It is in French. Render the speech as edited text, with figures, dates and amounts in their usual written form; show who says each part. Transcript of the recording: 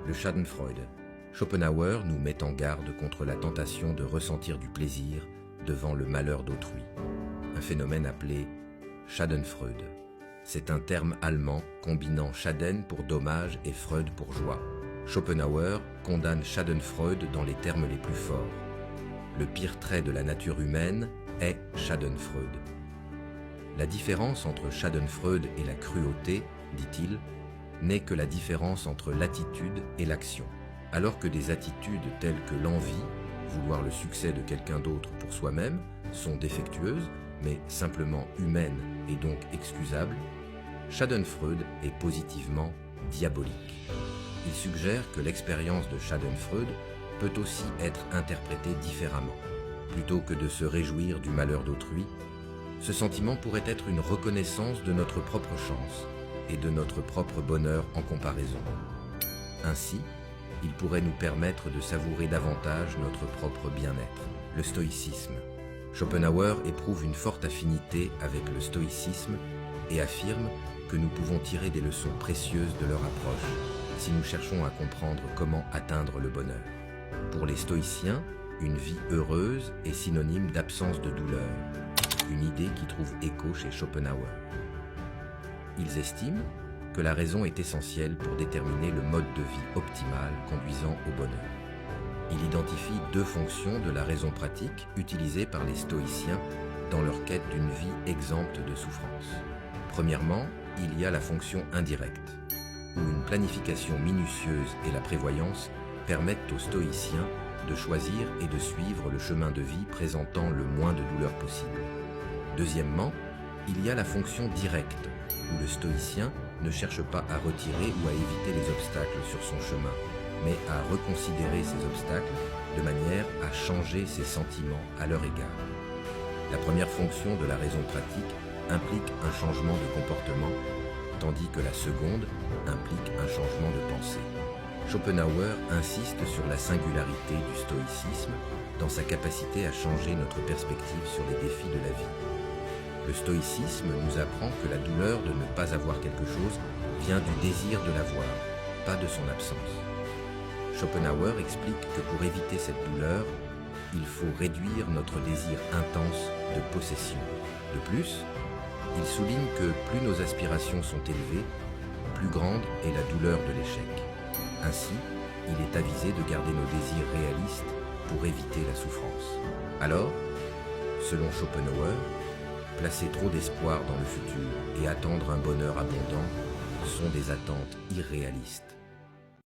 Speaker 1: Le Schadenfreude. Schopenhauer nous met en garde contre la tentation de ressentir du plaisir devant le malheur d'autrui. Un phénomène appelé Schadenfreude. C'est un terme allemand combinant Schaden pour dommage et Freud pour joie. Schopenhauer condamne Schadenfreude dans les termes les plus forts. Le pire trait de la nature humaine est Schadenfreude. La différence entre Schadenfreude et la cruauté, dit-il, n'est que la différence entre l'attitude et l'action. Alors que des attitudes telles que l'envie, vouloir le succès de quelqu'un d'autre pour soi-même, sont défectueuses, mais simplement humaines et donc excusables, Schadenfreude est positivement diabolique. Il suggère que l'expérience de Schadenfreude peut aussi être interprétée différemment. Plutôt que de se réjouir du malheur d'autrui, ce sentiment pourrait être une reconnaissance de notre propre chance et de notre propre bonheur en comparaison. Ainsi, il pourrait nous permettre de savourer davantage notre propre bien-être. Le stoïcisme. Schopenhauer éprouve une forte affinité avec le stoïcisme et affirme que nous pouvons tirer des leçons précieuses de leur approche si nous cherchons à comprendre comment atteindre le bonheur. Pour les stoïciens, une vie heureuse est synonyme d'absence de douleur, une idée qui trouve écho chez Schopenhauer. Ils estiment que la raison est essentielle pour déterminer le mode de vie optimal conduisant au bonheur. Il identifie deux fonctions de la raison pratique utilisées par les stoïciens dans leur quête d'une vie exempte de souffrance. Premièrement, il y a la fonction indirecte, où une planification minutieuse et la prévoyance permettent aux stoïciens de choisir et de suivre le chemin de vie présentant le moins de douleur possible. Deuxièmement, il y a la fonction directe, où le stoïcien ne cherche pas à retirer ou à éviter les obstacles sur son chemin, mais à reconsidérer ces obstacles de manière à changer ses sentiments à leur égard. La première fonction de la raison pratique implique un changement de comportement, tandis que la seconde implique un changement de pensée. Schopenhauer insiste sur la singularité du stoïcisme dans sa capacité à changer notre perspective sur les défis de la vie. Le stoïcisme nous apprend que la douleur de ne pas avoir quelque chose vient du désir de l'avoir, pas de son absence. Schopenhauer explique que pour éviter cette douleur, il faut réduire notre désir intense de possession. De plus, il souligne que plus nos aspirations sont élevées, plus grande est la douleur de l'échec. Ainsi, il est avisé de garder nos désirs réalistes pour éviter la souffrance. Alors, selon Schopenhauer, placer trop d'espoir dans le futur et attendre un bonheur abondant sont des attentes irréalistes.